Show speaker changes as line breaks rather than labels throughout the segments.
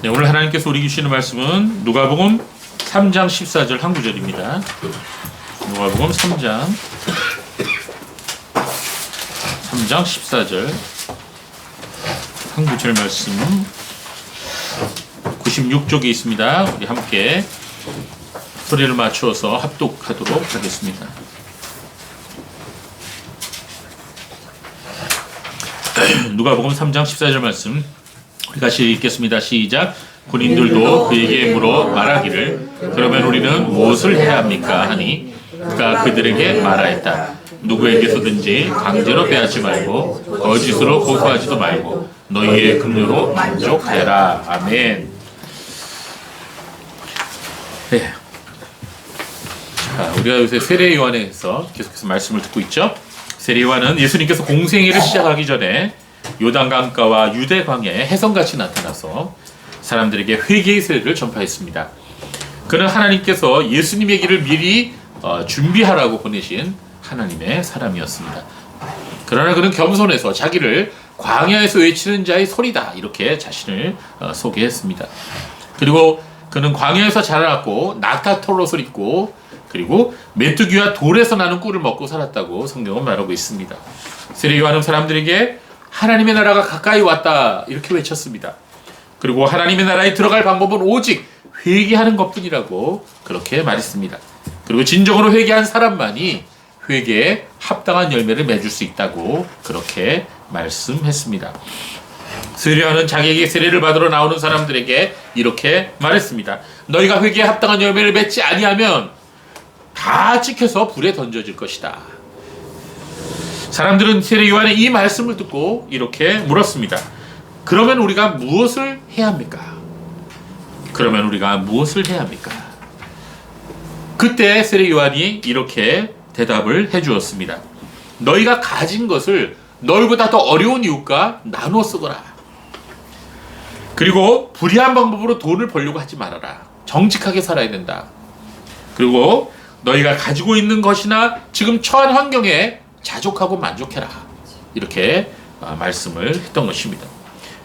네, 오늘 하나님께서 우리에게 주시는 말씀은 누가복음 3장 14절 한 구절입니다. 누가복음 3장 14절 한 구절 말씀 96쪽에 있습니다. 우리 함께 소리를 맞추어서 합독하도록 하겠습니다. 누가복음 3장 14절 말씀 우리 같이 읽겠습니다. 시작. 군인들도 그에게 물어 말하기를 그러면 우리는 무엇을 해야 합니까? 하니 그가 그들에게 말하였다. 누구에게서든지 강제로 빼앗지 말고 거짓으로 고소하지도 말고 너희의 긍휼로 만족하여라. 아멘. 네. 자, 우리가 요새 세례 요한에서 계속해서 말씀을 듣고 있죠. 세례 요한은 예수님께서 공생애를 시작하기 전에 요단강가와 유대 광야에 혜성같이 나타나서 사람들에게 회개의 세례를 전파했습니다. 그는 하나님께서 예수님의 길을 미리 준비하라고 보내신 하나님의 사람이었습니다. 그러나 그는 겸손해서 자기를 광야에서 외치는 자의 소리다 이렇게 자신을 소개했습니다. 그리고 그는 광야에서 자라났고 낙타털옷을 입고 그리고 메뚜기와 돌에서 나는 꿀을 먹고 살았다고 성경은 말하고 있습니다. 세례 요한은 사람들에게 하나님의 나라가 가까이 왔다 이렇게 외쳤습니다. 그리고 하나님의 나라에 들어갈 방법은 오직 회개하는 것뿐이라고 그렇게 말했습니다. 그리고 진정으로 회개한 사람만이 회개에 합당한 열매를 맺을 수 있다고 그렇게 말씀했습니다. 세례 요한은 자기에게 세례를 받으러 나오는 사람들에게 이렇게 말했습니다. 너희가 회개에 합당한 열매를 맺지 아니하면 다 찍혀서 불에 던져질 것이다. 사람들은 세례 요한의 이 말씀을 듣고 이렇게 물었습니다. 그러면 우리가 무엇을 해야 합니까? 그러면 우리가 무엇을 해야 합니까? 그때 세례 요한이 이렇게 대답을 해주었습니다. 너희가 가진 것을 너희보다 더 어려운 이웃과 나누어 쓰거라. 그리고 불의한 방법으로 돈을 벌려고 하지 말아라. 정직하게 살아야 된다. 그리고 너희가 가지고 있는 것이나 지금 처한 환경에 자족하고 만족해라. 이렇게 말씀을 했던 것입니다.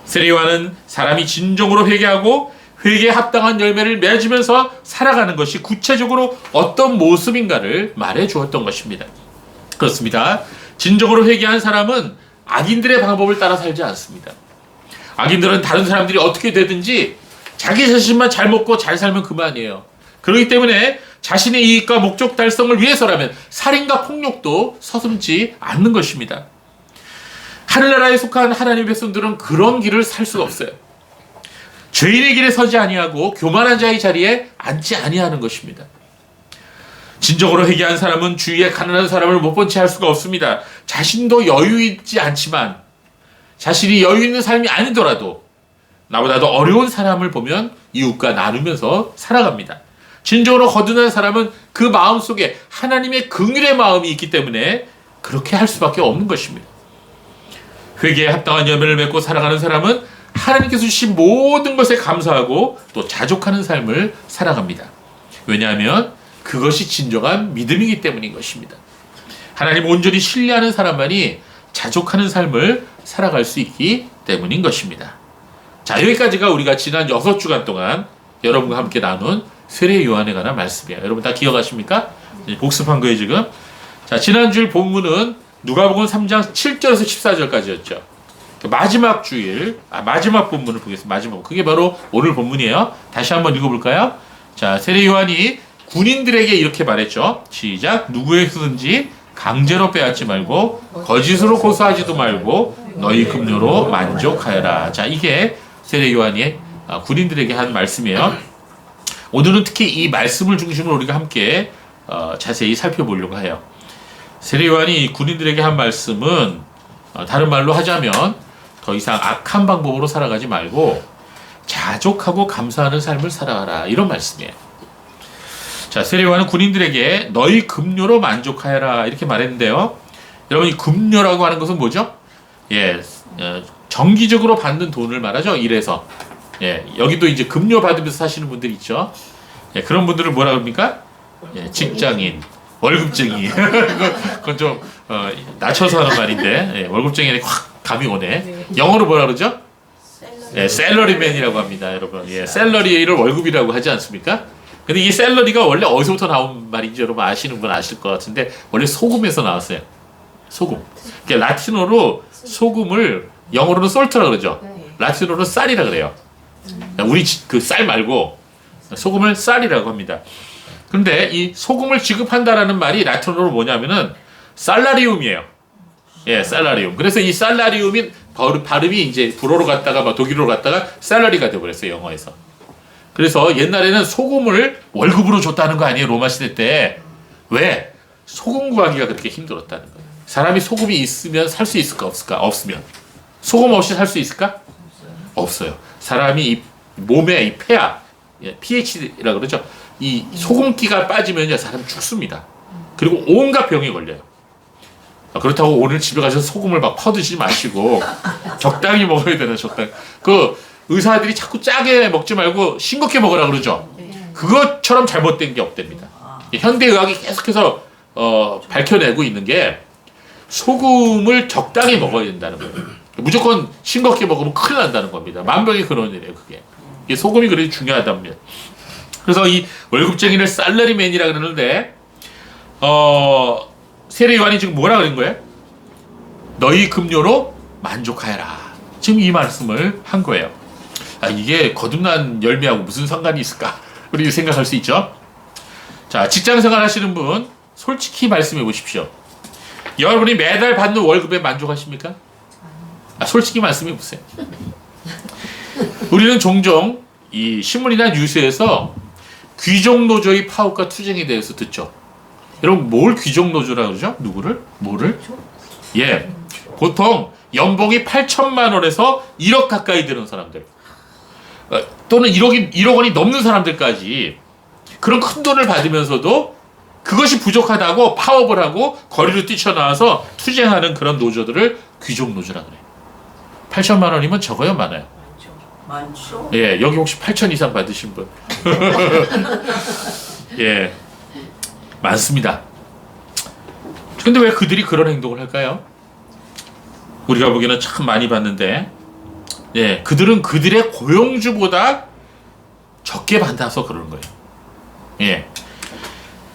세례 요한은 사람이 진정으로 회개하고 회개에 합당한 열매를 맺으면서 살아가는 것이 구체적으로 어떤 모습인가를 말해 주었던 것입니다. 그렇습니다. 진정으로 회개한 사람은 악인들의 방법을 따라 살지 않습니다. 악인들은 다른 사람들이 어떻게 되든지 자기 자신만 잘 먹고 잘 살면 그만이에요. 그렇기 때문에 자신의 이익과 목적 달성을 위해서라면 살인과 폭력도 서슴지 않는 것입니다. 하늘나라에 속한 하나님의 백성들은 그런 길을 살 수가 없어요. 죄인의 길에 서지 아니하고 교만한 자의 자리에 앉지 아니하는 것입니다. 진정으로 회개한 사람은 주위에 가난한 사람을 못 본 채 할 수가 없습니다. 자신도 여유 있지 않지만 자신이 여유 있는 삶이 아니더라도 나보다 더 어려운 사람을 보면 이웃과 나누면서 살아갑니다. 진정으로 거듭난 사람은 그 마음속에 하나님의 긍휼의 마음이 있기 때문에 그렇게 할 수밖에 없는 것입니다. 회개에 합당한 열매를 맺고 살아가는 사람은 하나님께서 주신 모든 것에 감사하고 또 자족하는 삶을 살아갑니다. 왜냐하면 그것이 진정한 믿음이기 때문인 것입니다. 하나님 온전히 신뢰하는 사람만이 자족하는 삶을 살아갈 수 있기 때문인 것입니다. 자, 여기까지가 우리가 지난 6주간 동안 여러분과 함께 나눈 세례 요한에 관한 말씀이에요. 여러분 다 기억하십니까? 복습한 거예요 지금. 자, 지난주일 본문은 누가복음 3장 7절에서 14절까지였죠. 마지막 주일, 마지막 본문을 보겠습니다. 마지막. 그게 바로 오늘 본문이에요. 다시 한번 읽어볼까요? 자, 세례 요한이 군인들에게 이렇게 말했죠. 시작. 누구에게서든지 강제로 빼앗지 말고 거짓으로 고소하지도 말고 너희 긍휼로 만족하여라. 자, 이게 세례 요한이 군인들에게 한 말씀이에요. 오늘은 특히 이 말씀을 중심으로 우리가 함께 자세히 살펴보려고 해요. 세례 요한이 군인들에게 한 말씀은 다른 말로 하자면 더 이상 악한 방법으로 살아가지 말고 자족하고 감사하는 삶을 살아가라 이런 말씀이에요. 자, 세례 요한은 군인들에게 너희 급료로 만족하여라 이렇게 말했는데요. 여러분 이 급료라고 하는 것은 뭐죠? 예, 정기적으로 받는 돈을 말하죠. 일해서. 예, 여기도 이제 급료 받으면서 사시는 분들이 있죠. 예, 그런 분들을 뭐라 그럽니까? 예, 직장인, 월급쟁이. 그건 좀 낮춰서 하는 말인데 예, 월급쟁이에 확 감이 오네. 영어로 뭐라 그러죠? 예, 샐러리맨이라고 합니다, 여러분. 예, 샐러리를 월급이라고 하지 않습니까? 근데 이 샐러리가 원래 어디서부터 나온 말인지 여러분 아시는 분 아실 것 같은데 원래 소금에서 나왔어요. 소금. 그러니까 라틴어로 소금을 영어로는 솔트라 그러죠. 라틴어로 쌀이라 그래요. 우리 그 쌀 말고 소금을 쌀이라고 합니다. 근데 이 소금을 지급한다라는 말이 라틴어로 뭐냐면은 살라리움이에요. 예, 살라리움. 그래서 이 살라리움이 발음이 이제 불어로 갔다가 막 독일어로 갔다가 살라리가 되어버렸어요, 영어에서. 그래서 옛날에는 소금을 월급으로 줬다는 거 아니에요, 로마 시대 때. 왜? 소금 구하기가 그렇게 힘들었다는 거예요. 사람이 소금이 있으면 살 수 있을까, 없을까? 없으면. 소금 없이 살 수 있을까? 없어요. 사람이 이 몸에 이 폐하, pH라 그러죠. 이 소금기가 빠지면요, 사람 죽습니다. 그리고 온갖 병이 걸려요. 그렇다고 오늘 집에 가셔서 소금을 막 퍼드시지 마시고 적당히 먹어야 되는 적당히. 그 의사들이 자꾸 짜게 먹지 말고 싱겁게 먹으라 그러죠. 그것처럼 잘못된 게 없답니다. 현대의학이 계속해서 밝혀내고 있는 게 소금을 적당히 먹어야 된다는 거예요. 무조건 싱겁게 먹으면 큰일 난다는 겁니다. 만병의 근원이래요, 그게. 소금이 그래도 중요하답니다. 그래서 이 월급쟁이를 살러리맨이라 그러는데 세례 요한이 지금 뭐라 그런 거예요? 너희 급료로 만족하여라. 지금 이 말씀을 한 거예요. 이게 거듭난 열매하고 무슨 상관이 있을까? 우리 생각할 수 있죠. 자, 직장 생활 하시는 분 솔직히 말씀해 보십시오. 여러분이 매달 받는 월급에 만족하십니까? 솔직히 말씀해 보세요. 우리는 종종 이 신문이나 뉴스에서 귀족노조의 파업과 투쟁에 대해서 듣죠. 여러분, 뭘 귀족노조라고 그러죠? 누구를? 뭐를? 예. 보통 연봉이 8천만 원에서 1억 가까이 되는 사람들, 또는 1억 원이 넘는 사람들까지 그런 큰 돈을 받으면서도 그것이 부족하다고 파업을 하고 거리로 뛰쳐나와서 투쟁하는 그런 노조들을 귀족노조라고 그래요. 8천만 원이면 적어요, 많아요?
많죠.
예, 여기 혹시 8천 이상 받으신 분? 예, 많습니다. 근데 왜 그들이 그런 행동을 할까요? 우리가 보기에는 참 많이 받는데, 예, 그들은 그들의 고용주보다 적게 받아서 그러는 거예요. 예.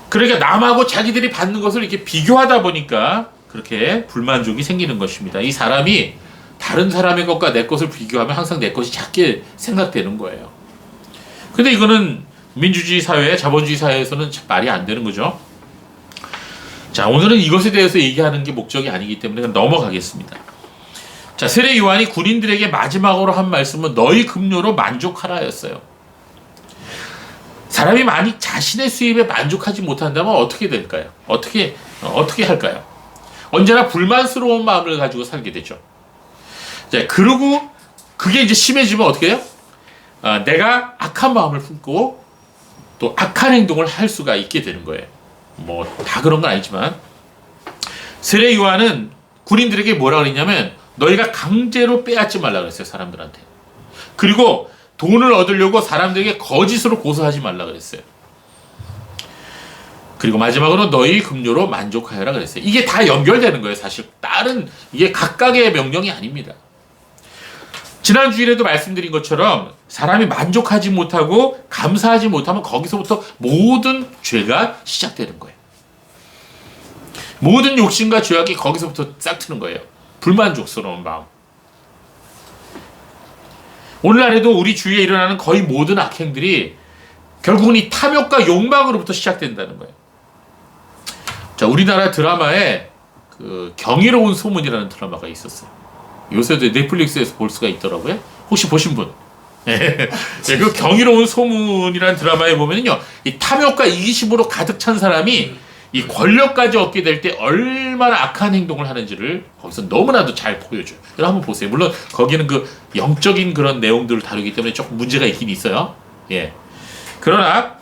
그러니까 남하고 자기들이 받는 것을 이렇게 비교하다 보니까 그렇게 불만족이 생기는 것입니다. 이 사람이 다른 사람의 것과 내 것을 비교하면 항상 내 것이 작게 생각되는 거예요. 근데 이거는 민주주의 사회, 자본주의 사회에서는 말이 안 되는 거죠. 자, 오늘은 이것에 대해서 얘기하는 게 목적이 아니기 때문에 넘어가겠습니다. 자, 세례 요한이 군인들에게 마지막으로 한 말씀은 너희 급료로 만족하라였어요. 사람이 만약 자신의 수입에 만족하지 못한다면 어떻게 될까요? 어떻게 할까요? 언제나 불만스러운 마음을 가지고 살게 되죠. 자, 그리고 그게 이제 심해지면 어떻게 해요? 내가 악한 마음을 품고 또 악한 행동을 할 수가 있게 되는 거예요. 뭐 다 그런 건 아니지만 세례 요한은 군인들에게 뭐라 그랬냐면 너희가 강제로 빼앗지 말라 그랬어요, 사람들한테. 그리고 돈을 얻으려고 사람들에게 거짓으로 고소하지 말라 그랬어요. 그리고 마지막으로 너희 급료로 만족하여라 그랬어요. 이게 다 연결되는 거예요, 사실. 다른 이게 각각의 명령이 아닙니다. 지난 주일에도 말씀드린 것처럼 사람이 만족하지 못하고 감사하지 못하면 거기서부터 모든 죄가 시작되는 거예요. 모든 욕심과 죄악이 거기서부터 싹 트는 거예요. 불만족스러운 마음. 오늘날에도 우리 주위에 일어나는 거의 모든 악행들이 결국은 이 탐욕과 욕망으로부터 시작된다는 거예요. 자, 우리나라 드라마에 그 경이로운 소문이라는 드라마가 있었어요. 요새도 넷플릭스에서 볼 수가 있더라고요. 혹시 보신 분? 네, 그 경이로운 소문이라는 드라마에 보면요, 이 탐욕과 이기심으로 가득 찬 사람이 이 권력까지 얻게 될 때 얼마나 악한 행동을 하는지를 거기서 너무나도 잘 보여줘요. 그럼 한번 보세요. 물론 거기는 그 영적인 그런 내용들을 다루기 때문에 조금 문제가 있긴 있어요. 예. 그러나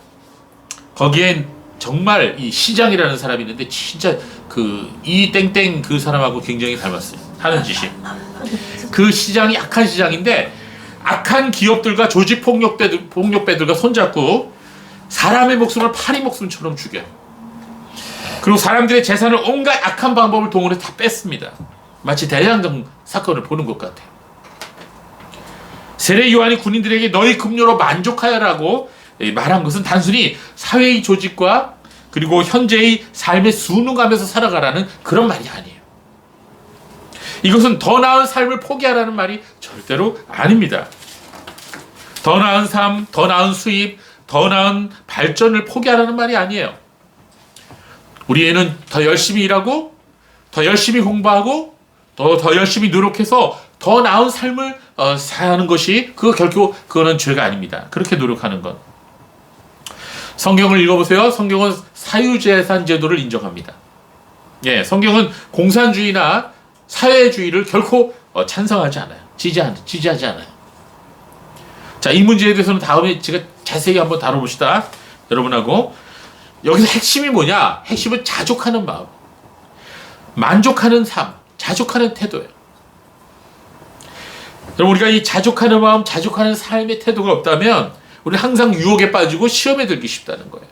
거기엔 정말 이 시장이라는 사람이 있는데 진짜 그 이 땡땡 그 사람하고 굉장히 닮았어요. 하는 짓이. 그 시장이 악한 시장인데 악한 기업들과 조직 폭력배들과 손잡고 사람의 목숨을 파리 목숨처럼 죽여요. 그리고 사람들의 재산을 온갖 악한 방법을 동원해 다 뺐습니다. 마치 대장정 사건을 보는 것 같아요. 세례 요한이 군인들에게 너희 급료로 만족하여라고 말한 것은 단순히 사회의 조직과 그리고 현재의 삶에 순응하면서 살아가라는 그런 말이 아니에요. 이것은 더 나은 삶을 포기하라는 말이 절대로 아닙니다. 더 나은 삶, 더 나은 수입, 더 나은 발전을 포기하라는 말이 아니에요. 우리는 더 열심히 일하고 더 열심히 공부하고 더 열심히 노력해서 더 나은 삶을 사는 것이 그거는 죄가 아닙니다. 그렇게 노력하는 건. 성경을 읽어보세요. 성경은 사유재산 제도를 인정합니다. 예, 성경은 공산주의나 사회주의를 결코 찬성하지 않아요. 지지하지 않아요. 자, 이 문제에 대해서는 다음에 제가 자세히 한번 다뤄봅시다. 여러분하고. 여기서 핵심이 뭐냐? 핵심은 자족하는 마음, 만족하는 삶, 자족하는 태도예요. 여러분, 우리가 이 자족하는 마음, 자족하는 삶의 태도가 없다면 우리는 항상 유혹에 빠지고 시험에 들기 쉽다는 거예요.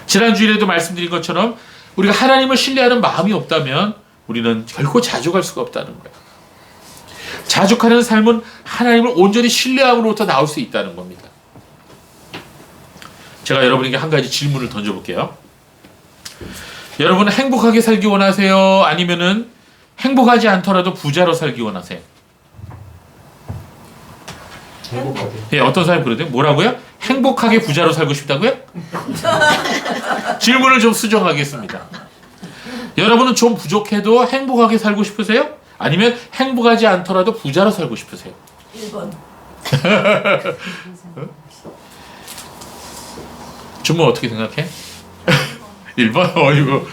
지난주일에도 말씀드린 것처럼 우리가 하나님을 신뢰하는 마음이 없다면 우리는 결코 자족할 수가 없다는 거예요. 자족하는 삶은 하나님을 온전히 신뢰함으로부터 나올 수 있다는 겁니다. 제가 여러분에게 한 가지 질문을 던져볼게요. 여러분은 행복하게 살기 원하세요? 아니면은 행복하지 않더라도 부자로 살기 원하세요?
행복하게.
예, 어떤 사람이 그러대요? 뭐라고요? 행복하게 부자로 살고 싶다고요? 질문을 좀 수정하겠습니다. 여러분은 좀 부족해도 행복하게 살고 싶으세요? 아니면 행복하지 않더라도 부자로 살고 싶으세요?
1번.
준모 어떻게 생각해? 1번? 어이구.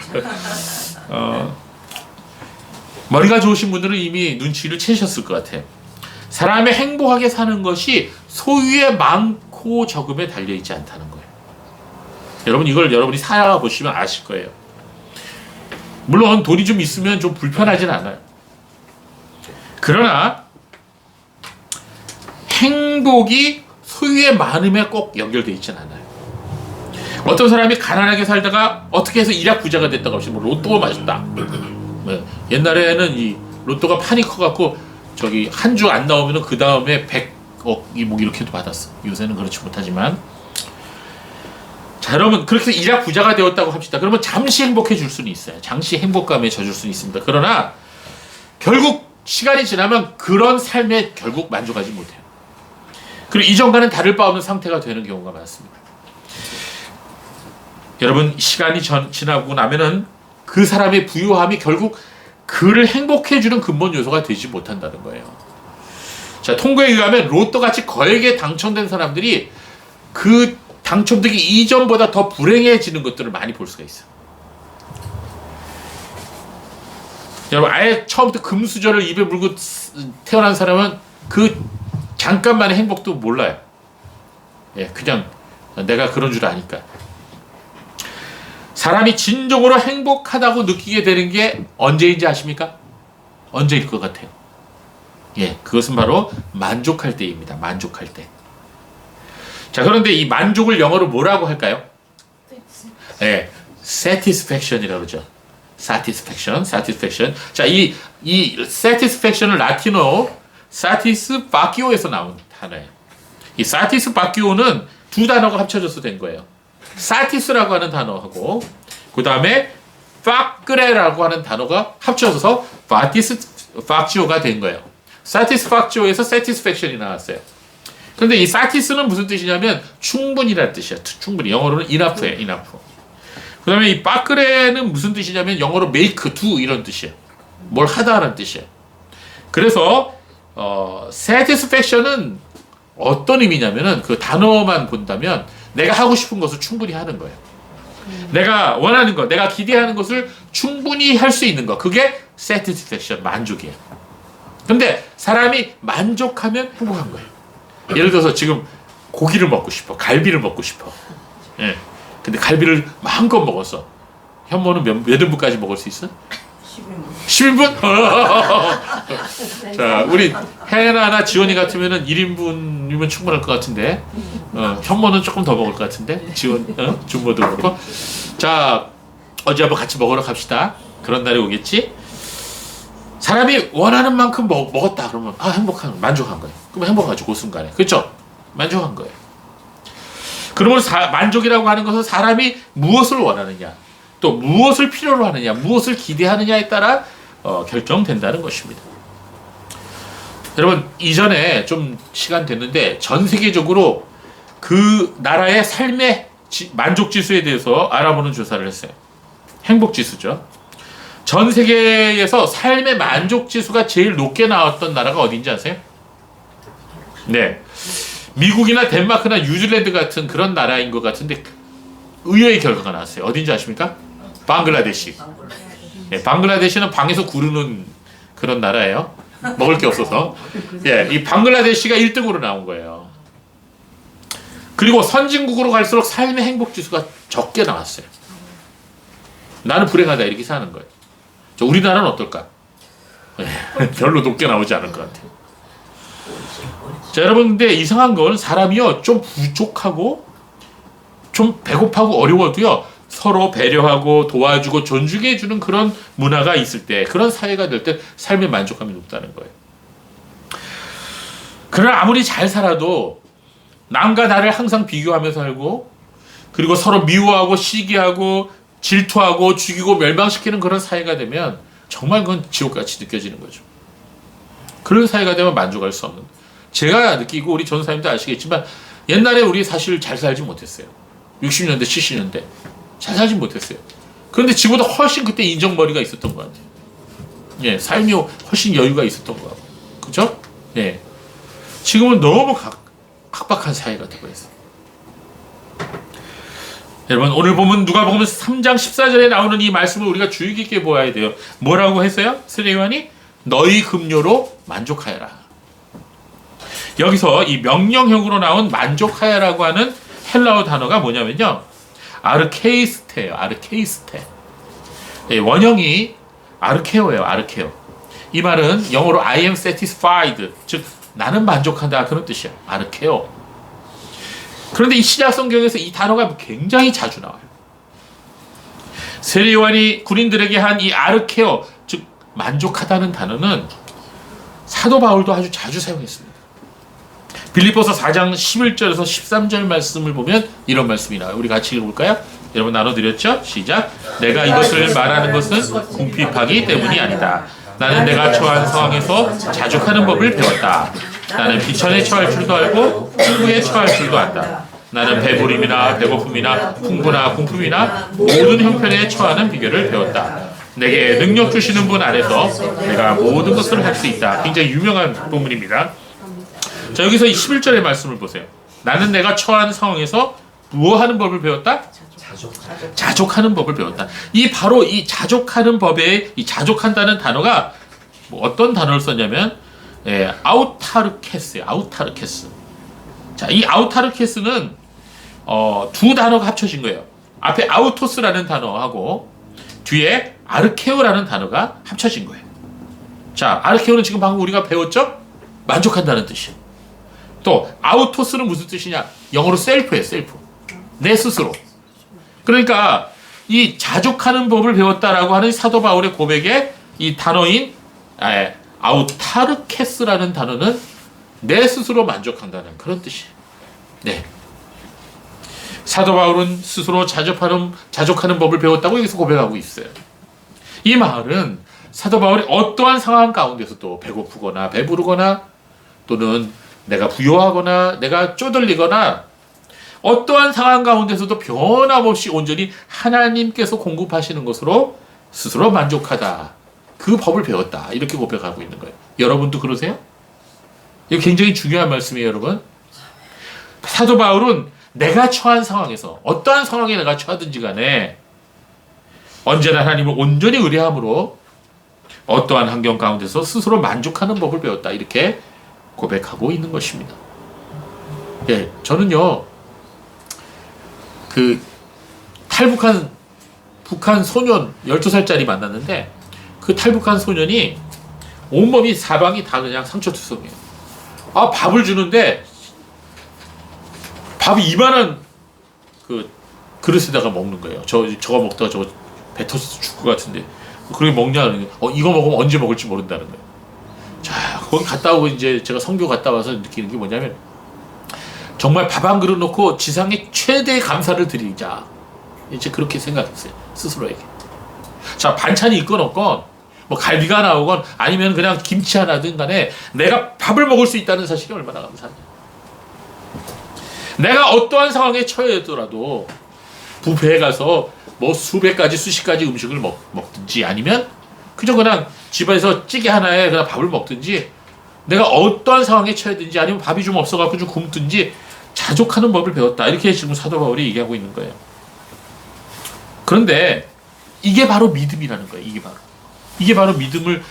머리가 좋으신 분들은 이미 눈치를 채셨을 것 같아요. 사람의 행복하게 사는 것이 소유의 많고 적음에 달려있지 않다는 거예요. 여러분, 이걸 여러분이 살아보시면 아실 거예요. 물론 돈이 좀 있으면 좀 불편하진 않아요. 그러나 행복이 소유의 많음에 꼭 연결되어 있지는 않아요. 어떤 사람이 가난하게 살다가 어떻게 해서 일약 부자가 됐다고 하시면 로또가 맞았다. 옛날에는 이 로또가 판이 커갖고 저기 한 주 안 나오면 그 다음에 100억이 뭐 이렇게도 받았어. 요새는 그렇지 못하지만. 자, 여러분, 그렇게 해서 일약 부자가 되었다고 합시다. 그러면 잠시 행복해질 수는 있어요. 잠시 행복감에 젖을 수는 있습니다. 그러나 결국 시간이 지나면 그런 삶에 결국 만족하지 못해요. 그리고 이전과는 다를 바 없는 상태가 되는 경우가 많습니다. 여러분, 시간이 지나고 나면은 그 사람의 부유함이 결국 그를 행복해주는 근본 요소가 되지 못한다는 거예요. 자, 통계에 의하면 로또같이 거액에 당첨된 사람들이 그 당첨되기 이전보다 더 불행해지는 것들을 많이 볼 수가 있어요. 여러분, 아예 처음부터 금수저를 입에 물고 태어난 사람은 그 잠깐만의 행복도 몰라요. 예, 그냥 내가 그런 줄 아니까. 사람이 진정으로 행복하다고 느끼게 되는 게 언제인지 아십니까? 언제일 것 같아요? 예, 그것은 바로 만족할 때입니다. 만족할 때. 자, 그런데 이 만족을 영어로 뭐라고 할까요? 예, satisfaction이라고 그러죠. satisfaction. 자, 이 satisfaction을 라틴어 satisfacio에서 나온 단어예요. 이 satisfacio는 두 단어가 합쳐져서 된 거예요. satis라고 하는 단어하고 그 다음에 facre라고 하는 단어가 합쳐져서 satisfactio가 된 거예요. satisfactio에서 satisfaction이 나왔어요. 그런데 이 satis는 무슨 뜻이냐면 충분이라는 뜻이야. 충분히. 영어로는 enough예요. enough. 그 다음에 이 facre는 무슨 뜻이냐면 영어로 make, do 이런 뜻이에요. 뭘 하다라는 뜻이에요. 그래서 satisfaction은 어떤 의미냐면은 그 단어만 본다면 내가 하고 싶은 것을 충분히 하는 거예요. 내가 원하는 것, 내가 기대하는 것을 충분히 할 수 있는 것, 그게 satisfaction, 만족이에요. 근데 사람이 만족하면 행복한 거예요. 예를 들어서 지금 고기를 먹고 싶어, 갈비를 먹고 싶어. 예. 근데 갈비를 마음껏 먹었어. 현모는 몇 인분까지 먹을 수 있어? 10인분? 자, 우리 혜나나 지원이 같으면은 1인분이면 충분할 것 같은데, 현모는 조금 더 먹을 것 같은데, 준모도 그렇고. 자, 어제 한번 같이 먹으러 갑시다. 그런 날이 오겠지? 사람이 원하는 만큼 먹었다 그러면 만족한 거예요. 그럼 행복하죠, 그 순간에. 그렇죠? 만족한 거예요. 그러면 만족이라고 하는 것은 사람이 무엇을 원하느냐, 또 무엇을 필요로 하느냐, 무엇을 기대하느냐에 따라 결정된다는 것입니다. 여러분, 이전에 좀 시간 됐는데 전 세계적으로 그 나라의 삶의 만족 지수에 대해서 알아보는 조사를 했어요. 행복 지수죠. 전 세계에서 삶의 만족 지수가 제일 높게 나왔던 나라가 어딘지 아세요? 네. 미국이나 덴마크나 뉴질랜드 같은 그런 나라인 것 같은데 의외의 결과가 나왔어요. 어딘지 아십니까? 방글라데시. 네, 방글라데시는 방에서 구르는 그런 나라예요. 먹을 게 없어서. 예, 이 방글라데시가 1등으로 나온 거예요. 그리고 선진국으로 갈수록 삶의 행복 지수가 적게 나왔어요. 나는 불행하다 이렇게 사는 거예요. 우리나라는 어떨까? 별로 높게 나오지 않을 것 같아요. 자, 여러분, 근데 이상한 건 사람이요, 좀 부족하고 좀 배고파고 어려워도요, 서로 배려하고 도와주고 존중해주는 그런 문화가 있을 때, 그런 사회가 될 때 삶의 만족감이 높다는 거예요. 그러나 아무리 잘 살아도 남과 나를 항상 비교하며 살고, 그리고 서로 미워하고 시기하고 질투하고 죽이고 멸망시키는 그런 사회가 되면 정말 그건 지옥같이 느껴지는 거죠. 그런 사회가 되면 만족할 수 없는. 제가 느끼고 우리 전사님도 아시겠지만 옛날에 우리 사실 잘 살지 못했어요. 60년대, 70년대 잘 살지 못했어요. 그런데 지금보다 훨씬 그때 인정머리가 있었던 것 같아요. 예, 삶이 훨씬 여유가 있었던 것 같고, 그죠? 예, 지금은 너무 각박한 사회가 되고 있어요. 여러분, 오늘 보면 누가복음 3장 14절에 나오는 이 말씀을 우리가 주의 깊게 보아야 돼요. 뭐라고 했어요? 세례 요한이 너희 급료로 만족하여라. 여기서 이 명령형으로 나온 만족하여라고 하는 헬라어 단어가 뭐냐면요, 아르케이스테예요. 아르케이스테. 예, 원형이 아르케오예요. 아르케오. 이 말은 영어로 I am satisfied, 즉 나는 만족한다, 그런 뜻이에요. 아르케오. 그런데 이 신약 성경에서 이 단어가 굉장히 자주 나와요. 세례 요한이 군인들에게 한 이 아르케오, 즉 만족하다는 단어는 사도 바울도 아주 자주 사용했습니다. 빌립보서 4장 11절에서 13절 말씀을 보면 이런 말씀이 나와요. 우리 같이 읽어볼까요? 여러분 나눠드렸죠? 시작. 내가 이것을 말하는 것은 궁핍하기 때문이 아니다. 나는 내가 처한 상황에서 자족하는 법을 배웠다. 나는 비천에 처할 줄도 알고 풍부에 처할 줄도 안다. 나는 배부림이나 배고픔이나 풍부나 궁핍이나 모든 형편에 처하는 비결을 배웠다. 내게 능력 주시는 분 안에서 내가 모든 것을 할 수 있다. 굉장히 유명한 본문입니다. 자, 여기서 이 11절의 말씀을 보세요. 나는 내가 처한 상황에서 뭐 하는 법을 배웠다? 자족하는 법을 배웠다. 바로 이 자족하는 법에 이 자족한다는 단어가 어떤 단어를 썼냐면 아우타르케스예요. 아우타르케스. 자, 이 아우타르케스는 두 단어가 합쳐진 거예요. 앞에 아우토스라는 단어하고 뒤에 아르케오라는 단어가 합쳐진 거예요. 자, 아르케오는 지금 방금 우리가 배웠죠? 만족한다는 뜻이에요. 또 아우토스는 무슨 뜻이냐? 영어로 셀프예요. 셀프. 내 스스로. 그러니까 이 자족하는 법을 배웠다라고 하는 사도 바울의 고백에 이 단어인 아우타르케스라는 단어는 내 스스로 만족한다는 그런 뜻이에요. 네. 사도 바울은 스스로 자족하는 법을 배웠다고 여기서 고백하고 있어요. 이 말은 사도 바울이 어떠한 상황 가운데서도 배고프거나 배부르거나 또는 내가 부요하거나 내가 쪼들리거나 어떠한 상황 가운데서도 변함없이 온전히 하나님께서 공급하시는 것으로 스스로 만족하다. 그 법을 배웠다. 이렇게 고백하고 있는 거예요. 여러분도 그러세요? 이거 굉장히 중요한 말씀이에요, 여러분. 사도 바울은 내가 처한 상황에서 어떠한 상황에 내가 처하든지 간에 언제나 하나님을 온전히 의뢰함으로 어떠한 환경 가운데서 스스로 만족하는 법을 배웠다. 이렇게 고백하고 있는 것입니다. 예, 저는요, 탈북한 북한 소년 12살짜리 만났는데 그 탈북한 소년이 온몸이 사방이 다 그냥 상처투성이에요. 밥을 주는데 밥이 이만한 그릇에다가 먹는 거예요. 저거 먹다가 저거 배 터져서 죽을 것 같은데 그렇게 먹냐? 이거 먹으면 언제 먹을지 모른다는 거예요. 자, 거기 갔다 오고 이제 제가 선교 갔다 와서 느끼는 게 뭐냐면 정말 밥 한 그릇 놓고 지상에 최대의 감사를 드리자. 이제 그렇게 생각했어요. 스스로에게. 자, 반찬이 있건 없건 뭐 갈비가 나오건 아니면 그냥 김치 하나든 간에 내가 밥을 먹을 수 있다는 사실이 얼마나 감사하냐. 내가 어떠한 상황에 처해더라도 뷔페에 가서 뭐 수백 가지 수십 가지 음식을 먹든지 아니면 그저 그냥 집에서 찌개 하나에 그냥 밥을 먹든지 내가 어떠한 상황에 처해든지 아니면 밥이 좀 없어갖고 좀 굶든지 자족하는 법을 배웠다. 이렇게 지금 사도 바울이 얘기하고 있는 거예요. 그런데 이게 바로 믿음이라는 거예요. 이게 바로 믿음을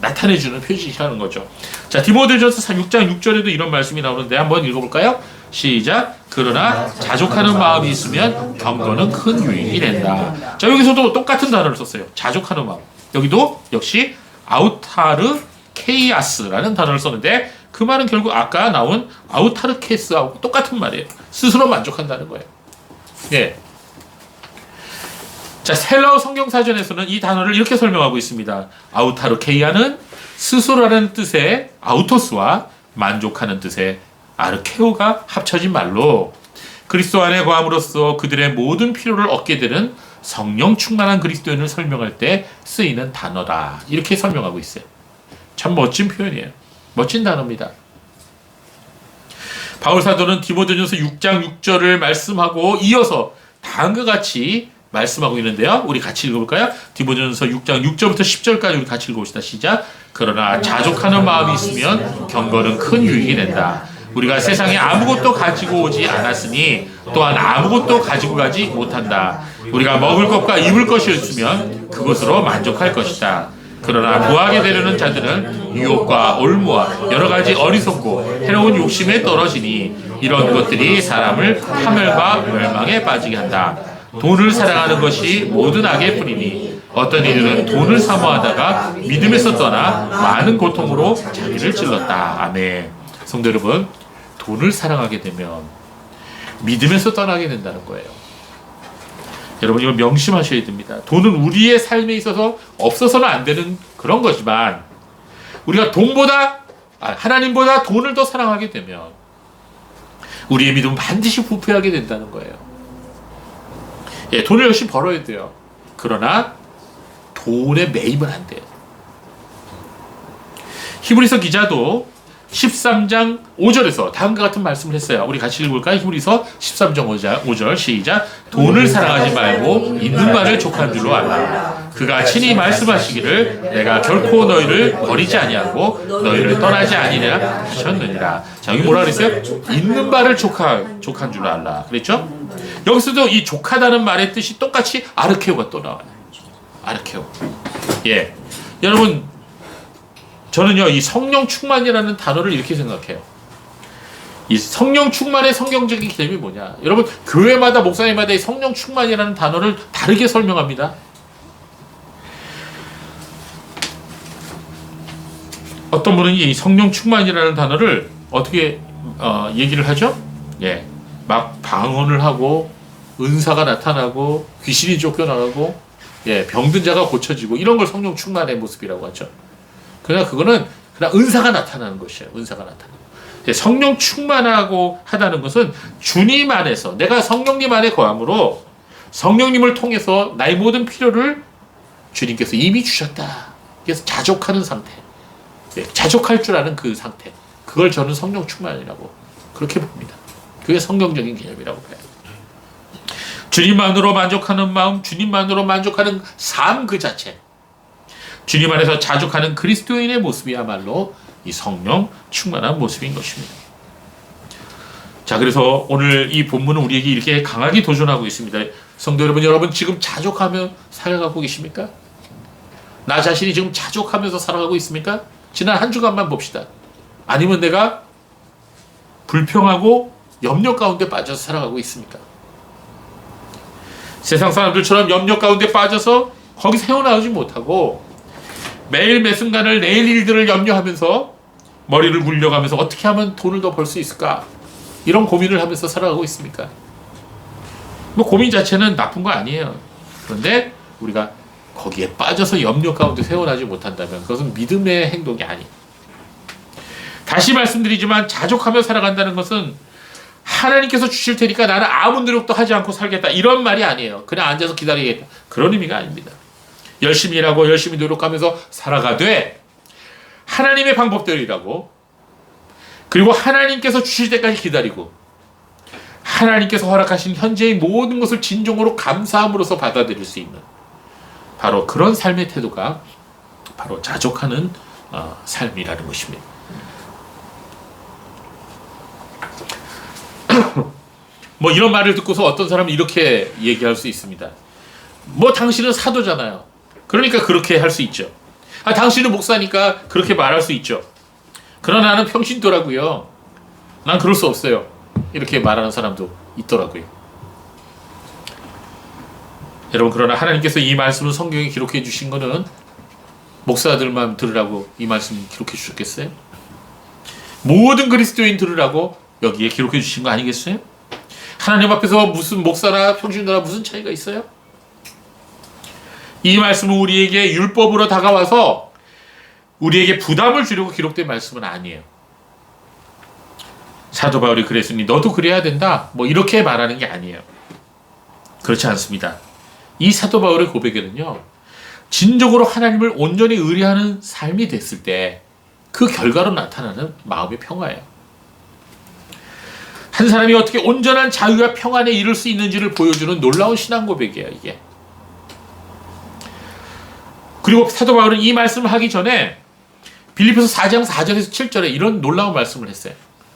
나타내주는 표시하는 거죠. 자, 디모데전서 6장 6절에도 이런 말씀이 나오는데 한번 읽어볼까요? 시작. 그러나 자족하는 마음이 있으면 경건은 큰 유익이 된다. 자, 여기서도 똑같은 단어를 썼어요. 자족하는 마음. 여기도 역시 아우타르케이아스라는 단어를 썼는데 그 말은 결국 아까 나온 아우타르케스하고 똑같은 말이에요. 스스로 만족한다는 거예요. 예. 자, 헬라어 성경사전에서는 이 단어를 이렇게 설명하고 있습니다. 아우타르케이아는 스스로라는 뜻의 아우토스와 만족하는 뜻의 아르케오가 합쳐진 말로 그리스도 안에 거함으로써 그들의 모든 필요를 얻게 되는 성령 충만한 그리스도인을 설명할 때 쓰이는 단어다. 이렇게 설명하고 있어요. 참 멋진 표현이에요. 멋진 단어입니다. 바울 사도는 디모데전서 6장 6절을 말씀하고 이어서 다음과 같이 말씀하고 있는데요. 우리 같이 읽어볼까요? 디모데전서 6장 6절부터 10절까지 우리 같이 읽어봅시다. 시작. 그러나 자족하는 마음이 있으면 경건은 큰 유익이 된다. 우리가 세상에 아무것도 가지고 오지 않았으니 또한 아무것도 가지고 가지 못한다. 우리가 먹을 것과 입을 것이 있으면 그것으로 만족할 것이다. 그러나 구하게 되려는 자들은 유혹과 올무와 여러 가지 어리석고 해로운 욕심에 떨어지니 이런 것들이 사람을 파멸과 멸망에 빠지게 한다. 돈을 사랑하는 것이 모든 악의 뿌리니 어떤 이들은 돈을 사모하다가 믿음에서 떠나 많은 고통으로 자기를 찔렀다. 아멘. 성도 여러분, 돈을 사랑하게 되면 믿음에서 떠나게 된다는 거예요. 여러분, 이걸 명심하셔야 됩니다. 돈은 우리의 삶에 있어서 없어서는 안 되는 그런 거지만 우리가 하나님보다 돈을 더 사랑하게 되면 우리의 믿음은 반드시 부패하게 된다는 거예요. 예, 돈을 열심히 벌어야 돼요. 그러나 돈에 매입은 안 돼요. 히브리서 기자도 13장 5절에서 다음과 같은 말씀을 했어요. 우리 같이 읽을까요? 히브리서 13장 5절 시작. 돈을 사랑하지 말고 있는 말을 족한 줄로 알라. 그가 친히 말씀하시기를 내가 결코 너희를 버리지 아니하고 너희를 떠나지 아니냐 하셨느니라. 자, 여기 뭐라 그랬어요? 있는 말을 족한 줄로 알라. 그랬죠? 여기서도 이 족하다는 말의 뜻이 똑같이 아르케오가 또 나와요. 아르케오. 예. 여러분, 저는요, 이 성령 충만이라는 단어를 이렇게 생각해요. 이 성령 충만의 성경적인 개념이 뭐냐? 여러분, 교회마다, 목사님마다 이 성령 충만이라는 단어를 다르게 설명합니다. 어떤 분은 이 성령 충만이라는 단어를 어떻게 얘기를 하죠? 예. 막 방언을 하고, 은사가 나타나고, 귀신이 쫓겨나가고, 예, 병든 자가 고쳐지고, 이런 걸 성령 충만의 모습이라고 하죠. 그러나 그거는 그냥 은사가 나타나는 것이에요. 은사가 나타나는 것. 성령 충만하고 하다는 것은 주님 안에서 내가 성령님 안에 거함으로 성령님을 통해서 나의 모든 필요를 주님께서 이미 주셨다. 그래서 자족하는 상태. 네, 자족할 줄 아는 그 상태. 그걸 저는 성령 충만이라고 그렇게 봅니다. 그게 성경적인 개념이라고 봐요. 주님만으로 만족하는 마음, 주님만으로 만족하는 삶 그 자체. 주님 안에서 자족하는 그리스도인의 모습이야말로 이 성령 충만한 모습인 것입니다. 자, 그래서 오늘 이 본문은 우리에게 이렇게 강하게 도전하고 있습니다. 성도 여러분 지금 자족하며 살아가고 계십니까? 나 자신이 지금 자족하면서 살아가고 있습니까? 지난 한 주간만 봅시다. 아니면 내가 불평하고 염려 가운데 빠져서 살아가고 있습니까? 세상 사람들처럼 염려 가운데 빠져서 거기서 헤어나오지 못하고 매일 매 순간을 내일 일들을 염려하면서 머리를 굴려가면서 어떻게 하면 돈을 더 벌 수 있을까? 이런 고민을 하면서 살아가고 있습니까? 뭐 고민 자체는 나쁜 거 아니에요. 그런데 우리가 거기에 빠져서 염려 가운데 세워나지 못한다면 그것은 믿음의 행동이 아니에요. 다시 말씀드리지만 자족하며 살아간다는 것은 하나님께서 주실 테니까 나는 아무 노력도 하지 않고 살겠다 이런 말이 아니에요. 그냥 앉아서 기다리겠다 그런 의미가 아닙니다. 열심히 일하고 열심히 노력하면서 살아가되 하나님의 방법대로 일하고 그리고 하나님께서 주실 때까지 기다리고 하나님께서 허락하신 현재의 모든 것을 진정으로 감사함으로써 받아들일 수 있는 바로 그런 삶의 태도가 바로 자족하는 삶이라는 것입니다. 뭐 이런 말을 듣고서 어떤 사람은 이렇게 얘기할 수 있습니다. 뭐 당신은 사도잖아요. 그러니까 그렇게 할 수 있죠. 당신은 목사니까 그렇게 말할 수 있죠. 그러나 나는 평신도라고요. 난 그럴 수 없어요. 이렇게 말하는 사람도 있더라고요. 여러분 그러나 하나님께서 이 말씀을 성경에 기록해 주신 거는 목사들만 들으라고 이 말씀 기록해 주셨겠어요? 모든 그리스도인 들으라고 여기에 기록해 주신 거 아니겠어요? 하나님 앞에서 무슨 목사나 평신도나 무슨 차이가 있어요? 이 말씀은 우리에게 율법으로 다가와서 우리에게 부담을 주려고 기록된 말씀은 아니에요. 사도 바울이 그랬으니 너도 그래야 된다 뭐 이렇게 말하는 게 아니에요. 그렇지 않습니다. 이 사도 바울의 고백에는요 진정으로 하나님을 온전히 의뢰하는 삶이 됐을 때 그 결과로 나타나는 마음의 평화예요. 한 사람이 어떻게 온전한 자유와 평안에 이를 수 있는지를 보여주는 놀라운 신앙 고백이에요, 이게. 그리고 사도 바울은 이 말씀을 하기 전에 빌립보서 4장 4절에서 7절에 이런 놀라운 말씀을 했어요.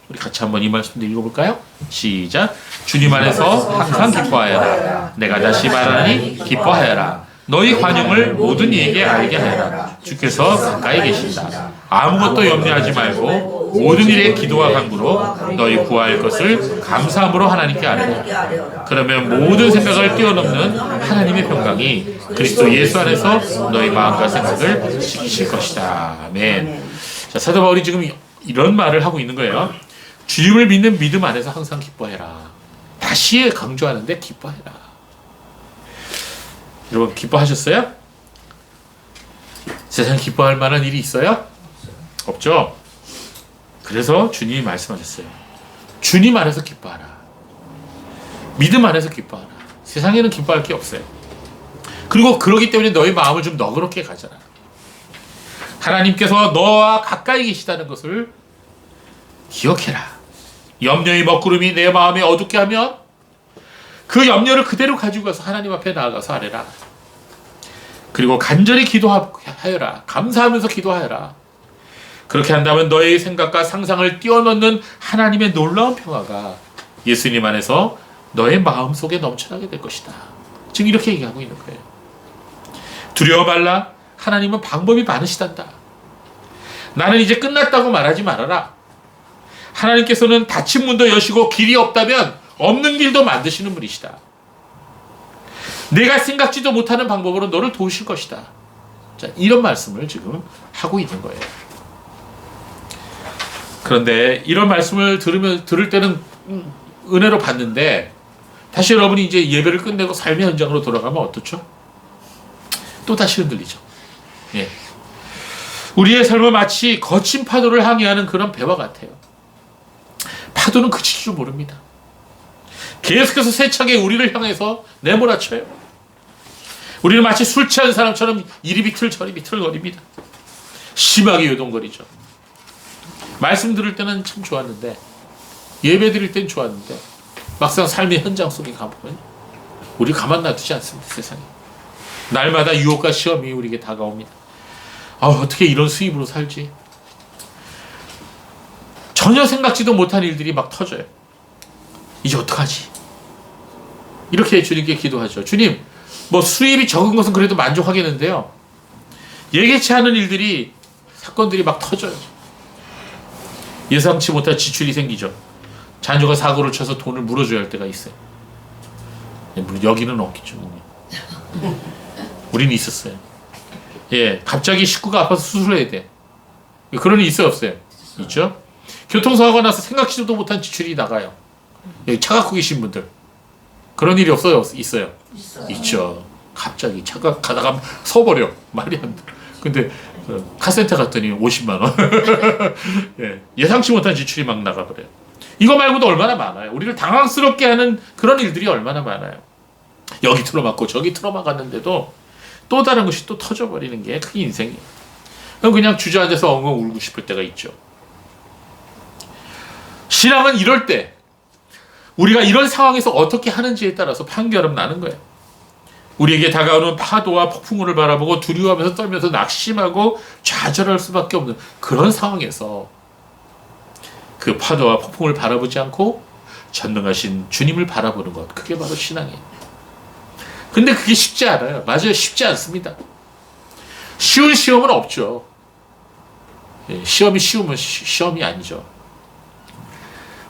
우리 같이 한번 이 말씀도 읽어볼까요? 시작. 주님 안에서 항상 기뻐하여라. 내가 다시 말하니 기뻐하여라. 너희 관용을 모든 이에게 알게 하여라. 주께서 가까이 계신다. 아무것도 염려하지 말고 모든 일에 기도와 간구로 너희 구할 것을 감사함으로 하나님께 아뢰라. 그러면 모든 생각을 뛰어넘는 하나님의 평강이 그리스도 예수 안에서 너희 마음과 생각을 지키실 것이다. 아멘. 자, 사도 바울이 지금 이런 말을 하고 있는 거예요. 주님을 믿는 믿음 안에서 항상 기뻐해라. 다시 강조하는데 기뻐해라. 여러분 기뻐하셨어요? 세상 기뻐할 만한 일이 있어요? 없죠? 그래서 주님이 말씀하셨어요. 주님 안에서 기뻐하라. 믿음 안에서 기뻐하라. 세상에는 기뻐할 게 없어요. 그리고 그러기 때문에 너의 마음을 좀 너그럽게 가져라. 하나님께서 너와 가까이 계시다는 것을 기억해라. 염려의 먹구름이 내 마음에 어둡게 하면 그 염려를 그대로 가지고 가서 하나님 앞에 나아가서 아뢰라. 그리고 간절히 기도하여라. 감사하면서 기도하여라. 그렇게 한다면 너의 생각과 상상을 뛰어넘는 하나님의 놀라운 평화가 예수님 안에서 너의 마음속에 넘쳐나게 될 것이다. 지금 이렇게 얘기하고 있는 거예요. 두려워 말라. 하나님은 방법이 많으시단다. 나는 이제 끝났다고 말하지 말아라. 하나님께서는 닫힌 문도 여시고 길이 없다면 없는 길도 만드시는 분이시다. 내가 생각지도 못하는 방법으로 너를 도우실 것이다. 자, 이런 말씀을 지금 하고 있는 거예요. 그런데 이런 말씀을 들을 때는 은혜로 받는데 다시 여러분이 이제 예배를 끝내고 삶의 현장으로 돌아가면 어떻죠? 또 다시 흔들리죠. 예. 우리의 삶은 마치 거친 파도를 항해하는 그런 배와 같아요. 파도는 그칠 줄 모릅니다. 계속해서 세차게 우리를 향해서 내몰아쳐요. 우리는 마치 술 취한 사람처럼 이리 비틀 저리 비틀거립니다. 심하게 요동거리죠. 말씀 들을 때는 참 좋았는데 예배 드릴 땐 좋았는데 막상 삶의 현장 속에 가보면 우리 가만 놔두지 않습니다. 세상에. 날마다 유혹과 시험이 우리에게 다가옵니다. 어떻게 이런 수입으로 살지? 전혀 생각지도 못한 일들이 막 터져요. 이제 어떡하지? 이렇게 주님께 기도하죠. 주님, 뭐 수입이 적은 것은 그래도 만족하겠는데요. 예기치 않은 일들이, 사건들이 막 터져요. 예상치 못한 지출이 생기죠. 자녀가 사고를 쳐서 돈을 물어줘야 할 때가 있어요. 물론 여기는 없겠죠. 우리는 있었어요. 예, 갑자기 식구가 아파서 수술해야 돼. 그런 일 있어요, 없어요? 있죠? 교통사고가 나서 생각지도 못한 지출이 나가요. 여기 차 갖고 계신 분들 그런 일이 없어요? 있어요? 있죠. 갑자기 차가 가다가 서버려. 말이 안 돼. 근데 카센터 갔더니 50만 원. 예, 예상치 못한 지출이 막 나가버려요. 이거 말고도 얼마나 많아요. 우리를 당황스럽게 하는 그런 일들이 얼마나 많아요. 여기 틀어막고 저기 틀어막았는데도 또 다른 것이 또 터져버리는 게 그게 인생이에요. 그냥 주저앉아서 엉엉 울고 싶을 때가 있죠. 신앙은 이럴 때 우리가 이런 상황에서 어떻게 하는지에 따라서 판결은 나는 거예요. 우리에게 다가오는 파도와 폭풍우를 바라보고 두려워하면서 떨면서 낙심하고 좌절할 수밖에 없는 그런 상황에서 그 파도와 폭풍을 바라보지 않고 전능하신 주님을 바라보는 것, 그게 바로 신앙이에요. 근데 그게 쉽지 않아요. 맞아요. 쉽지 않습니다. 쉬운 시험은 없죠. 시험이 쉬우면 시험이 아니죠.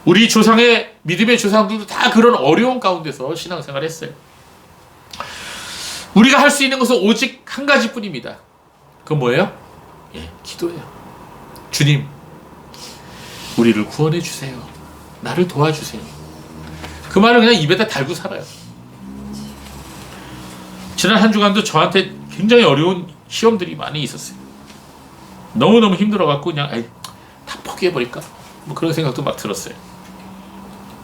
우리 조상의 믿음의 조상들도 다 그런 어려운 가운데서 신앙생활을 했어요. 우리가 할 수 있는 것은 오직 한 가지뿐입니다. 그건 뭐예요? 기도예요. 주님, 우리를 구원해 주세요. 나를 도와주세요. 그 말을 그냥 입에다 달고 살아요. 지난 한 주간도 저한테 굉장히 어려운 시험들이 많이 있었어요. 너무너무 힘들어갖고 그냥 다 포기해버릴까? 뭐 그런 생각도 막 들었어요.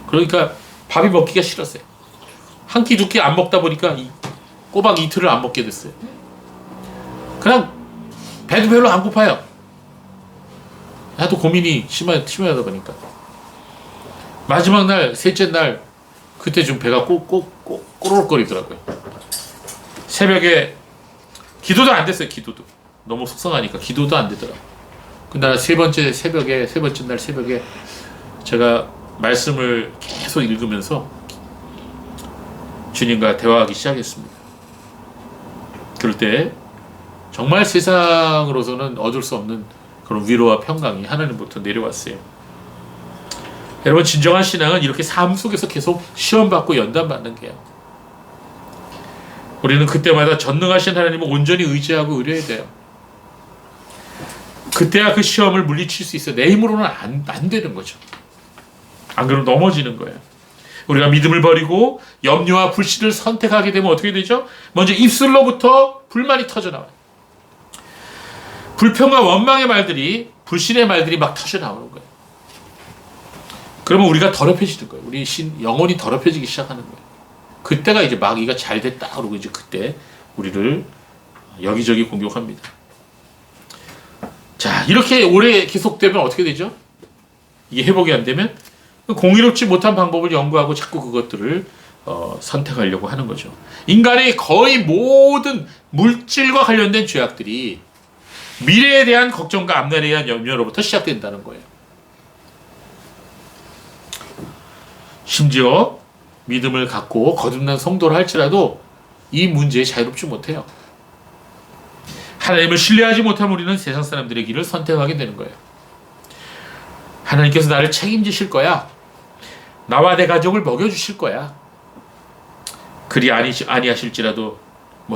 그러니까 밥이 먹기가 싫었어요. 한 끼 두 끼 안 먹다 보니까 꼬박 이틀을 안 먹게 됐어요. 그냥 배도 별로 안 고파요. 나도 고민이 심하다 보니까. 마지막 날, 셋째 날, 그때 좀 배가 꼬르륵거리더라고요. 새벽에, 기도도 안 됐어요, 기도도. 너무 속상하니까 기도도 안 되더라고요. 그날 세 번째 날 새벽에 제가 말씀을 계속 읽으면서 주님과 대화하기 시작했습니다. 그럴 때 정말 세상으로서는 얻을 수 없는 그런 위로와 평강이 하나님부터 내려왔어요. 여러분, 진정한 신앙은 이렇게 삶 속에서 계속 시험받고 연단받는 게요. 우리는 그때마다 전능하신 하나님을 온전히 의지하고 의뢰해야 돼요. 그때야 그 시험을 물리칠 수 있어요. 내 힘으로는 안 되는 거죠. 안 그러면 넘어지는 거예요. 우리가 믿음을 버리고 염려와 불신을 선택하게 되면 어떻게 되죠? 먼저 입술로부터 불만이 터져나와요. 불평과 원망의 말들이, 불신의 말들이 막 터져나오는 거예요. 그러면 우리가 더럽혀지는 거예요. 우리 영혼이 더럽혀지기 시작하는 거예요. 그때가 이제 마귀가 잘 됐다 그러고 이제 그때 우리를 여기저기 공격합니다. 자, 이렇게 오래 계속되면 어떻게 되죠? 이게 회복이 안 되면 공의롭지 못한 방법을 연구하고 자꾸 그것들을 선택하려고 하는 거죠. 인간의 거의 모든 물질과 관련된 죄악들이 미래에 대한 걱정과 앞날에 대한 염려로부터 시작된다는 거예요. 심지어 믿음을 갖고 거듭난 성도를 할지라도 이 문제에 자유롭지 못해요. 하나님을 신뢰하지 못한 우리는 세상 사람들의 길을 선택하게 되는 거예요. 하나님께서 나를 책임지실 거야. 나와 내 가족을 먹여주실 거야. 그리 아니하실지라도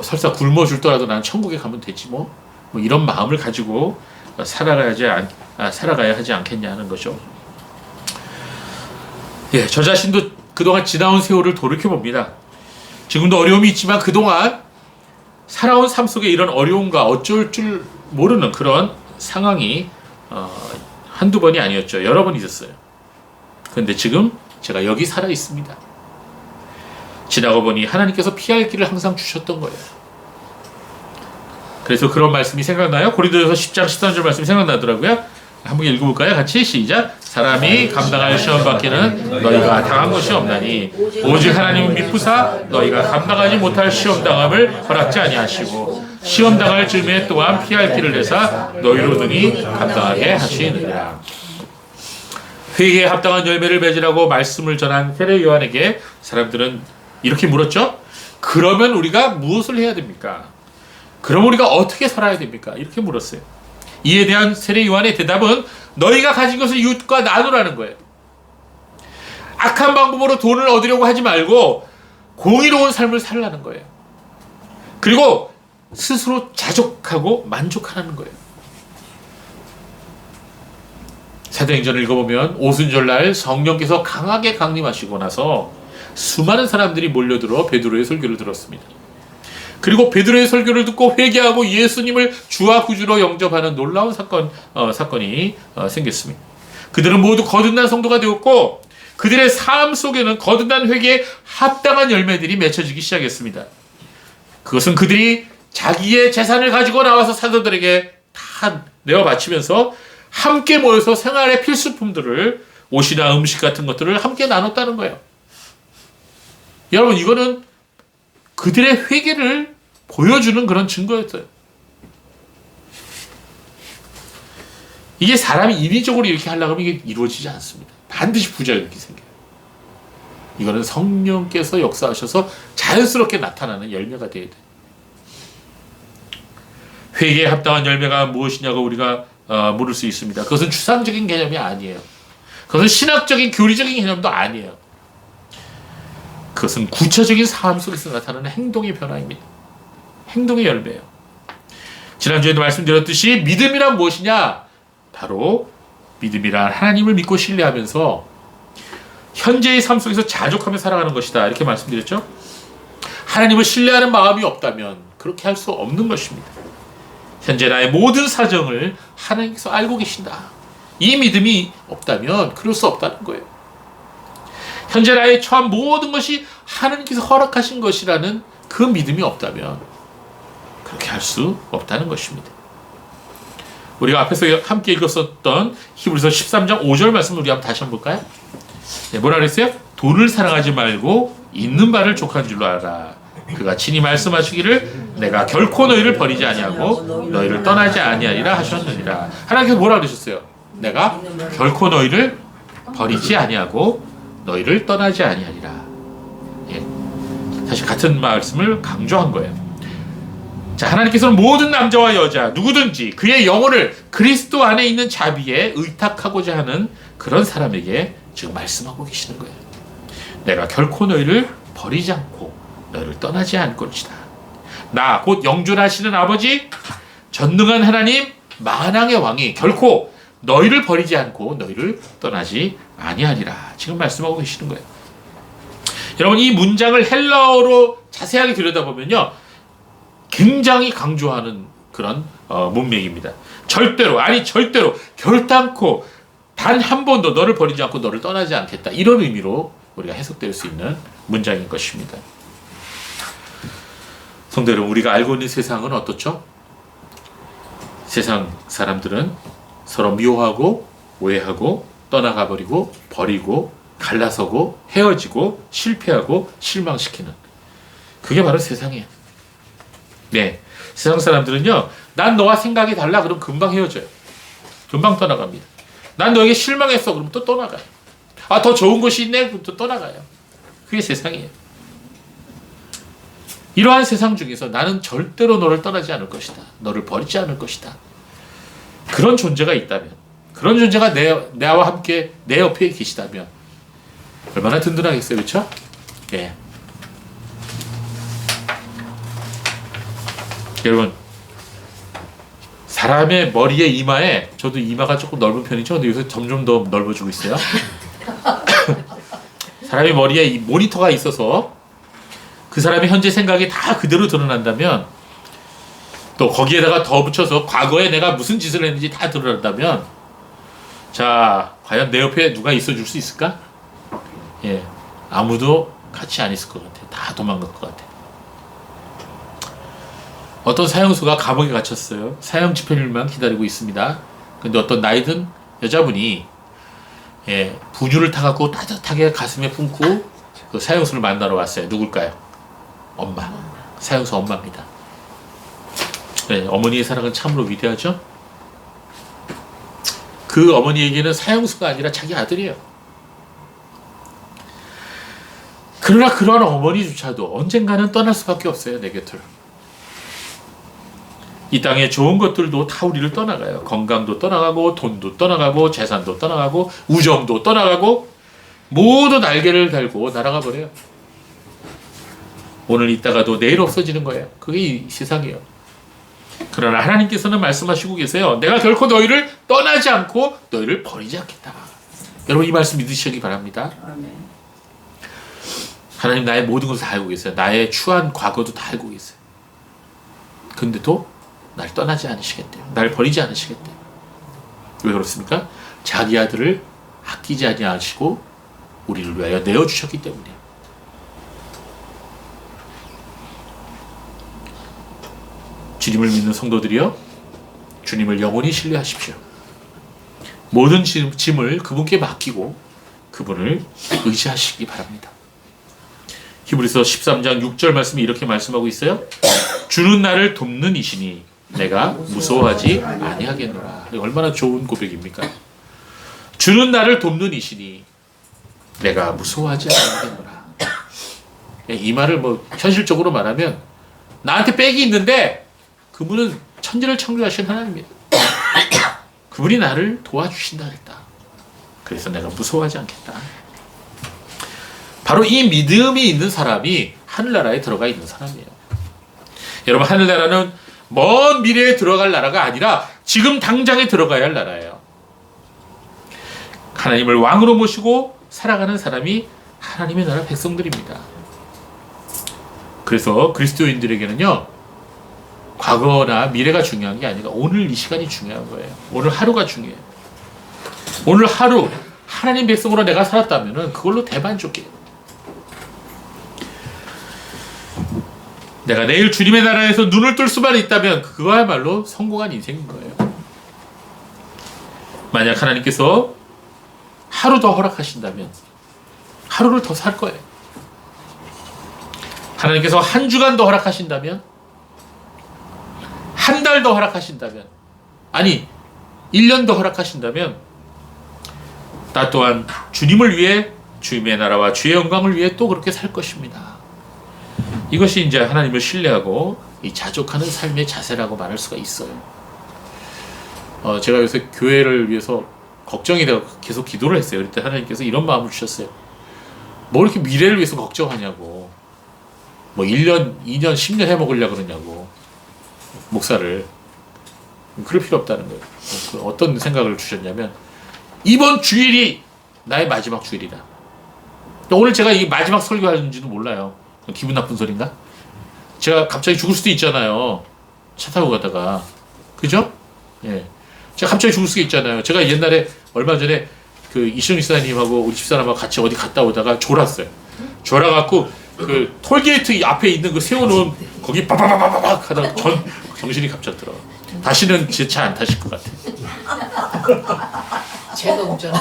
설사 굶어 죽더라도 난 천국에 가면 되지 뭐 이런 마음을 가지고 살아가야 하지 않겠냐 하는 거죠. 저 자신도 그동안 지나온 세월을 돌이켜봅니다. 지금도 어려움이 있지만 그동안 살아온 삶 속에 이런 어려움과 어쩔 줄 모르는 그런 상황이 한두 번이 아니었죠. 여러 번 있었어요. 그런데 지금 제가 여기 살아 있습니다. 지나고 보니 하나님께서 피할 길을 항상 주셨던 거예요. 그래서 그런 말씀이 생각나요? 고린도전서 10장 13절 말씀이 생각나더라고요. 한번 읽어볼까요? 같이 시작. 사람이 감당할 시험 받기는 너희가 당한 것이 없나니 오직 하나님은 미쁘사 너희가 감당하지 못할 시험 당함을 허락지 아니하시고 시험 당할 즈음에 또한 피할 길을 내사 너희로 능히 감당하게 하시느니라. 회개에 합당한 열매를 맺으라고 말씀을 전한 세례 요한에게 사람들은 이렇게 물었죠. 그러면 우리가 무엇을 해야 됩니까? 그럼 우리가 어떻게 살아야 됩니까? 이렇게 물었어요. 이에 대한 세례 요한의 대답은 너희가 가진 것을 이웃과 나누라는 거예요. 악한 방법으로 돈을 얻으려고 하지 말고 공의로운 삶을 살라는 거예요. 그리고 스스로 자족하고 만족하라는 거예요. 사도행전을 읽어보면 오순절날 성령께서 강하게 강림하시고 나서 수많은 사람들이 몰려들어 베드로의 설교를 들었습니다. 그리고 베드로의 설교를 듣고 회개하고 예수님을 주와 구주로 영접하는 놀라운 사건이 생겼습니다. 그들은 모두 거듭난 성도가 되었고 그들의 삶 속에는 거듭난 회개에 합당한 열매들이 맺혀지기 시작했습니다. 그것은 그들이 자기의 재산을 가지고 나와서 사도들에게 다 내어 바치면서 함께 모여서 생활의 필수품들을 옷이나 음식 같은 것들을 함께 나눴다는 거예요. 여러분, 이거는 그들의 회개를 보여주는 그런 증거였어요. 이게 사람이 인위적으로 이렇게 하려고 하면 이게 이루어지지 않습니다. 반드시 부작용이 생겨요. 이거는 성령께서 역사하셔서 자연스럽게 나타나는 열매가 되어야 돼요. 회개에 합당한 열매가 무엇이냐고 우리가 물을 수 있습니다. 그것은 추상적인 개념이 아니에요. 그것은 신학적인 교리적인 개념도 아니에요. 그것은 구체적인 삶 속에서 나타나는 행동의 변화입니다. 행동의 열매예요. 지난주에도 말씀드렸듯이 믿음이란 무엇이냐? 바로 믿음이란 하나님을 믿고 신뢰하면서 현재의 삶 속에서 자족하며 살아가는 것이다. 이렇게 말씀드렸죠. 하나님을 신뢰하는 마음이 없다면 그렇게 할 수 없는 것입니다. 현재 나의 모든 사정을 하나님께서 알고 계신다. 이 믿음이 없다면 그럴 수 없다는 거예요. 현재 나의 처한 모든 것이 하나님께서 허락하신 것이라는 그 믿음이 없다면 그렇게 할 수 없다는 것입니다. 우리가 앞에서 함께 읽었었던 히브리서 13장 5절 말씀을 우리 한번 다시 한번 볼까요? 네, 뭐라 그랬어요? 돈을 사랑하지 말고 있는 바를 족한 줄로 알아. 그가 친히 말씀하시기를 내가 결코 너희를 버리지 아니하고 너희를 떠나지 아니하리라 하셨느니라. 하나님께서 뭐라 그러셨어요? 내가 결코 너희를 버리지 아니하고 너희를 떠나지 아니하리라. 예. 다시 같은 말씀을 강조한 거예요. 자, 하나님께서는 모든 남자와 여자 누구든지 그의 영혼을 그리스도 안에 있는 자비에 의탁하고자 하는 그런 사람에게 지금 말씀하고 계시는 거예요. 내가 결코 너희를 버리지 않고 너희를 떠나지 않을 것이다. 나 곧 영존하시는 아버지 전능한 하나님 만왕의 왕이 결코 너희를 버리지 않고 너희를 떠나지 아니하리라. 지금 말씀하고 계시는 거예요. 여러분, 이 문장을 헬라어로 자세하게 들여다보면요 굉장히 강조하는 그런 문맥입니다. 절대로 결단코 단 한 번도 너를 버리지 않고 너를 떠나지 않겠다. 이런 의미로 우리가 해석될 수 있는 문장인 것입니다. 성도 여러분, 우리가 알고 있는 세상은 어떻죠? 세상 사람들은 서로 미워하고 오해하고 떠나가 버리고 버리고 갈라서고 헤어지고 실패하고 실망시키는 그게 바로 세상이에요. 네, 세상 사람들은요 난 너와 생각이 달라 그럼 금방 헤어져요. 금방 떠나갑니다. 난 너에게 실망했어 그럼 또 떠나가요. 아, 더 좋은 것이 있네 그럼 또 떠나가요. 그게 세상이에요. 이러한 세상 중에서 나는 절대로 너를 떠나지 않을 것이다. 너를 버리지 않을 것이다. 그런 존재가 있다면, 그런 존재가 나와 함께 내 옆에 계시다면 얼마나 든든하겠어요. 그렇죠? 예. 여러분, 사람의 머리에 이마에, 저도 이마가 조금 넓은 편이죠. 근데 요새 점점 더 넓어지고 있어요. 사람의 머리에 이 모니터가 있어서 그 사람의 현재 생각이 다 그대로 드러난다면, 또 거기에다가 더 붙여서 과거에 내가 무슨 짓을 했는지 다 드러난다면, 자, 과연 내 옆에 누가 있어줄 수 있을까? 예, 아무도 같이 안 있을 것 같아. 다 도망갈 것 같아. 어떤 사형수가 감옥에 갇혔어요. 사형 집행일만 기다리고 있습니다. 근데 어떤 나이든 여자분이 분유를 타갖고 따뜻하게 가슴에 품고 그 사형수를 만나러 왔어요. 누굴까요? 엄마. 사형수 엄마입니다. 네, 어머니의 사랑은 참으로 위대하죠? 그 어머니에게는 사형수가 아니라 자기 아들이에요. 그러나 그러한 어머니조차도 언젠가는 떠날 수밖에 없어요. 내 곁을. 이 땅의 좋은 것들도 다 우리를 떠나가요. 건강도 떠나가고 돈도 떠나가고 재산도 떠나가고 우정도 떠나가고 모두 날개를 달고 날아가 버려요. 오늘 있다가도 내일 없어지는 거예요. 그게 이 세상이에요. 그러나 하나님께서는 말씀하시고 계세요. 내가 결코 너희를 떠나지 않고 너희를 버리지 않겠다. 여러분, 이 말씀 믿으시기 바랍니다. 하나님 나의 모든 것을 다 알고 계세요. 나의 추한 과거도 다 알고 계세요. 근데도 날 떠나지 않으시겠대요. 날 버리지 않으시겠대요. 왜 그렇습니까? 자기 아들을 아끼지 아니하시고 우리를 위하여 내어주셨기 때문이에요. 주님을 믿는 성도들이여, 주님을 영원히 신뢰하십시오. 모든 짐을 그분께 맡기고 그분을 의지하시기 바랍니다. 히브리서 13장 6절 말씀이 이렇게 말씀하고 있어요. 주는 나를 돕는 이시니 내가 무서워하지 아니하겠노라. 얼마나 좋은 고백입니까? 주는 나를 돕는 이시니 내가 무서워하지 아니하겠노라. 이 말을 뭐 현실적으로 말하면 나한테 빽이 있는데 그분은 천지를 창조하신 하나님이에요. 그분이 나를 도와주신다 했다. 그래서 내가 무서워하지 않겠다. 바로 이 믿음이 있는 사람이 하늘나라에 들어가 있는 사람이에요. 여러분, 하늘나라는 먼 미래에 들어갈 나라가 아니라 지금 당장에 들어가야 할 나라예요. 하나님을 왕으로 모시고 살아가는 사람이 하나님의 나라 백성들입니다. 그래서 그리스도인들에게는요, 과거나 미래가 중요한 게 아니라 오늘 이 시간이 중요한 거예요. 오늘 하루가 중요해요. 오늘 하루 하나님 백성으로 내가 살았다면 그걸로 대만족해요. 내가 내일 주님의 나라에서 눈을 뜰 수만 있다면 그거야말로 성공한 인생인 거예요. 만약 하나님께서 하루 더 허락하신다면 하루를 더 살 거예요. 하나님께서 한 주간 더 허락하신다면, 한 달 더 허락하신다면, 아니 1년 더 허락하신다면 나 또한 주님을 위해, 주님의 나라와 주의 영광을 위해 또 그렇게 살 것입니다. 이것이 이제 하나님을 신뢰하고 이 자족하는 삶의 자세라고 말할 수가 있어요. 제가 요새 교회를 위해서 걱정이 되어 계속 기도를 했어요. 그때 하나님께서 이런 마음을 주셨어요. 뭐 이렇게 미래를 위해서 걱정하냐고. 뭐 1년, 2년, 10년 해먹으려고 그러냐고. 목사를. 그럴 필요 없다는 거예요. 어떤 생각을 주셨냐면, 이번 주일이 나의 마지막 주일이다. 오늘 제가 이 마지막 설교하는지도 몰라요. 기분 나쁜 소린가? 제가 갑자기 죽을 수도 있잖아요. 차 타고 가다가. 그죠? 예. 제가 갑자기 죽을 수도 있잖아요. 제가 옛날에 얼마 전에 그 이시영 집사님하고 우리 집사람하고 같이 어디 갔다 오다가 졸았어요. 졸아갖고 그 톨게이트 앞에 있는 그 세워놓은 거기 빠바바바박 하다가 정신이 갑자기 들어. 다시는 제 차 안 타실 것 같아요.
제가 운전해요.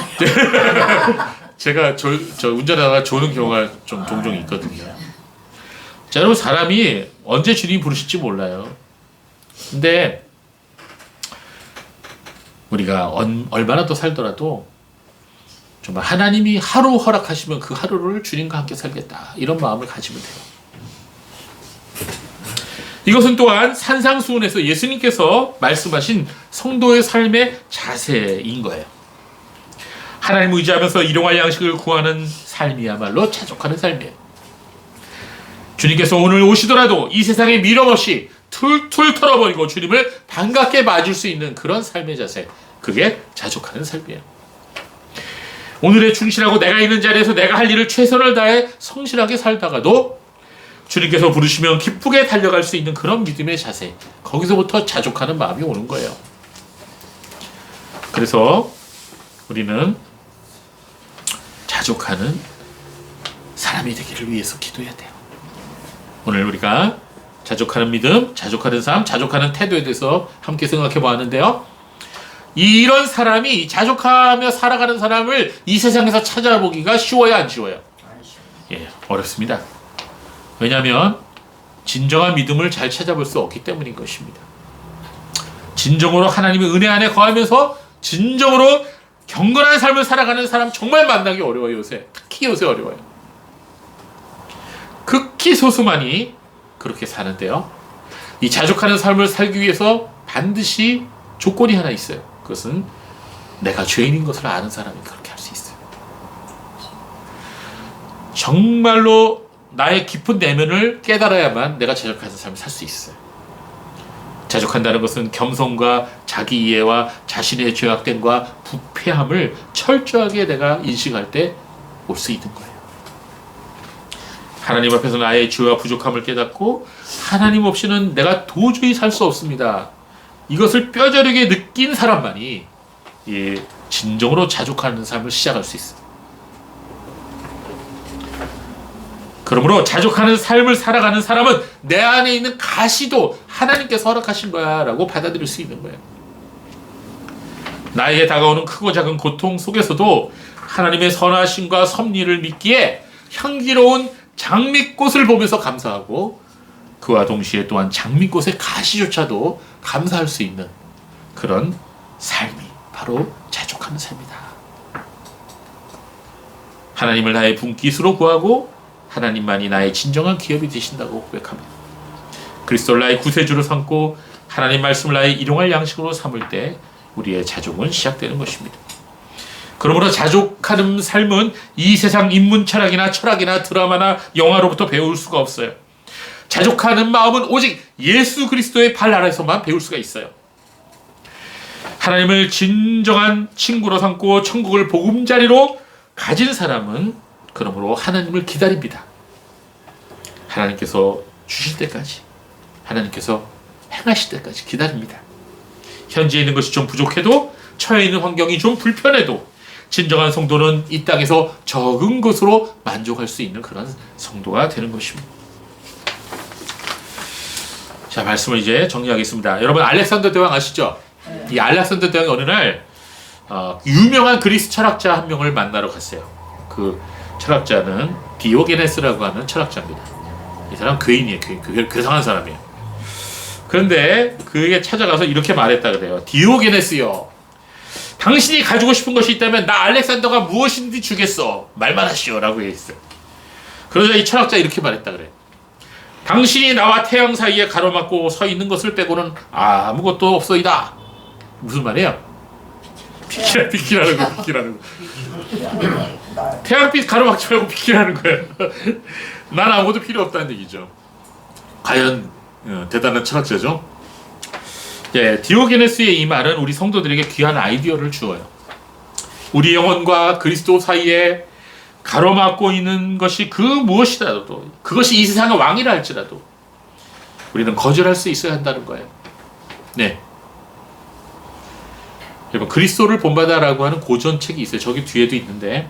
제가 운전하다가 조는 경우가 좀 종종 있거든요. 자, 여러분, 사람이 언제 주님 부르실지 몰라요. 근데 우리가 얼마나 더 살더라도 정말 하나님이 하루 허락하시면 그 하루를 주님과 함께 살겠다, 이런 마음을 가지면 돼요. 이것은 또한 산상수훈에서 예수님께서 말씀하신 성도의 삶의 자세인 거예요. 하나님을 의지하면서 일용할 양식을 구하는 삶이야말로 자족하는 삶이에요. 주님께서 오늘 오시더라도 이 세상에 미련 없이 툴툴 털어버리고 주님을 반갑게 맞을 수 있는 그런 삶의 자세, 그게 자족하는 삶이에요. 오늘에 충실하고 내가 있는 자리에서 내가 할 일을 최선을 다해 성실하게 살다가도 주님께서 부르시면 기쁘게 달려갈 수 있는 그런 믿음의 자세, 거기서부터 자족하는 마음이 오는 거예요. 그래서 우리는 자족하는 사람이 되기를 위해서 기도해야 돼요. 오늘 우리가 자족하는 믿음, 자족하는 삶, 자족하는 태도에 대해서 함께 생각해 보았는데요. 이런 사람이 자족하며 살아가는 사람을 이 세상에서 찾아보기가 쉬워요, 안 쉬워요? 예, 어렵습니다. 왜냐하면 진정한 믿음을 잘 찾아볼 수 없기 때문인 것입니다. 진정으로 하나님의 은혜 안에 거하면서 진정으로 경건한 삶을 살아가는 사람 정말 만나기 어려워요. 요새 특히 요새 어려워요. 극히 소수만이 그렇게 사는데요, 이 자족하는 삶을 살기 위해서 반드시 조건이 하나 있어요. 그것은 내가 죄인인 것을 아는 사람이 그렇게 할 수 있어요. 정말로 나의 깊은 내면을 깨달아야만 내가 자족하는 삶을 살 수 있어요. 자족한다는 것은 겸손과 자기 이해와 자신의 죄악됨과 부패함을 철저하게 내가 인식할 때 올 수 있는 거예요. 하나님 앞에서 나의 죄와 부족함을 깨닫고 하나님 없이는 내가 도저히 살 수 없습니다. 이것을 뼈저리게 느낀 사람만이 진정으로 자족하는 삶을 시작할 수 있어요. 그러므로 자족하는 삶을 살아가는 사람은 내 안에 있는 가시도 하나님께서 허락하신 거야 라고 받아들일 수 있는 거예요. 나에게 다가오는 크고 작은 고통 속에서도 하나님의 선하심과 섭리를 믿기에 향기로운 장미꽃을 보면서 감사하고 그와 동시에 또한 장미꽃의 가시조차도 감사할 수 있는 그런 삶이 바로 자족하는 삶이다. 하나님을 나의 분깃으로 구하고 하나님만이 나의 진정한 기업이 되신다고 고백합니다. 그리스도를 나의 구세주로 삼고 하나님 말씀을 나의 일용할 양식으로 삼을 때 우리의 자족은 시작되는 것입니다. 그러므로 자족하는 삶은 이 세상 인문 철학이나 철학이나 드라마나 영화로부터 배울 수가 없어요. 자족하는 마음은 오직 예수 그리스도의 발 아래서만 배울 수가 있어요. 하나님을 진정한 친구로 삼고 천국을 보금자리로 가진 사람은 그러므로 하나님을 기다립니다. 하나님께서 주실 때까지, 하나님께서 행하실 때까지 기다립니다. 현지에 있는 것이 좀 부족해도, 처해 있는 환경이 좀 불편해도 진정한 성도는 이 땅에서 적은 것으로 만족할 수 있는 그런 성도가 되는 것입니다. 자, 말씀을 이제 정리하겠습니다. 여러분 알렉산더 대왕 아시죠? 이 알렉산더 대왕이 어느 날 유명한 그리스 철학자 한 명을 만나러 갔어요. 그 철학자는 디오게네스라고 하는 철학자입니다. 이 사람 괴인이에요. 괴상한 사람이에요. 그런데 그에게 찾아가서 이렇게 말했다 그래요. 디오게네스요, 당신이 가지고 싶은 것이 있다면 나 알렉산더가 무엇이든지 주겠어. 말만 하시오 라고 했어요. 그러자 이 철학자 이렇게 말했다 그래. 당신이 나와 태양 사이에 가로막고 서 있는 것을 빼고는 아무것도 없소이다. 무슨 말이에요? 비키라는 거. 태양빛 가로막지 말고 비키라는 거예요. 난 아무것도 필요 없다는 얘기죠. 과연 대단한 철학자죠. 예, 디오게네스의 이 말은 우리 성도들에게 귀한 아이디어를 주어요. 우리 영혼과 그리스도 사이에 가로막고 있는 것이 그 무엇이라도, 그것이 이 세상의 왕이라 할지라도 우리는 거절할 수 있어야 한다는 거예요. 네. 여러분, 그리스도를 본받아라고 하는 고전책이 있어요. 저기 뒤에도 있는데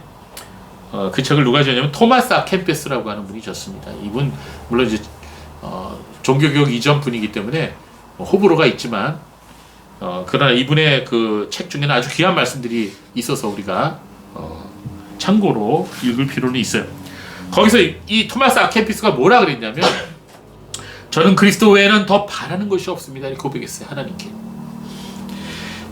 그 책을 누가 지었냐면 토마스 아켄페스라고 하는 분이 졌습니다. 이분 물론 이제 종교교육 이전 분이기 때문에 호불호가 있지만 그러나 이분의 그 책 중에는 아주 귀한 말씀들이 있어서 우리가 참고로 읽을 필요는 있어요. 거기서 이 토마스 아켄피스가 뭐라 그랬냐면, 저는 그리스도 외에는 더 바라는 것이 없습니다. 이렇게 고백했어요. 하나님께.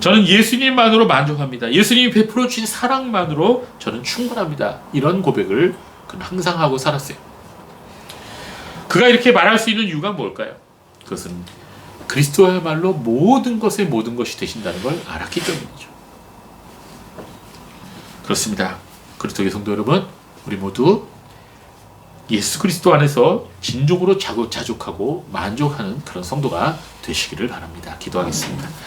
저는 예수님만으로 만족합니다. 예수님이 베풀어 주신 사랑만으로 저는 충분합니다. 이런 고백을 그는 항상 하고 살았어요. 그가 이렇게 말할 수 있는 이유가 뭘까요? 그것은 그리스도야말로 모든 것의 모든 것이 되신다는 걸 알았기 때문이죠. 그렇습니다. 그리스도의 성도 여러분, 우리 모두 예수 그리스도 안에서 진정으로 자족하고 만족하는 그런 성도가 되시기를 바랍니다. 기도하겠습니다.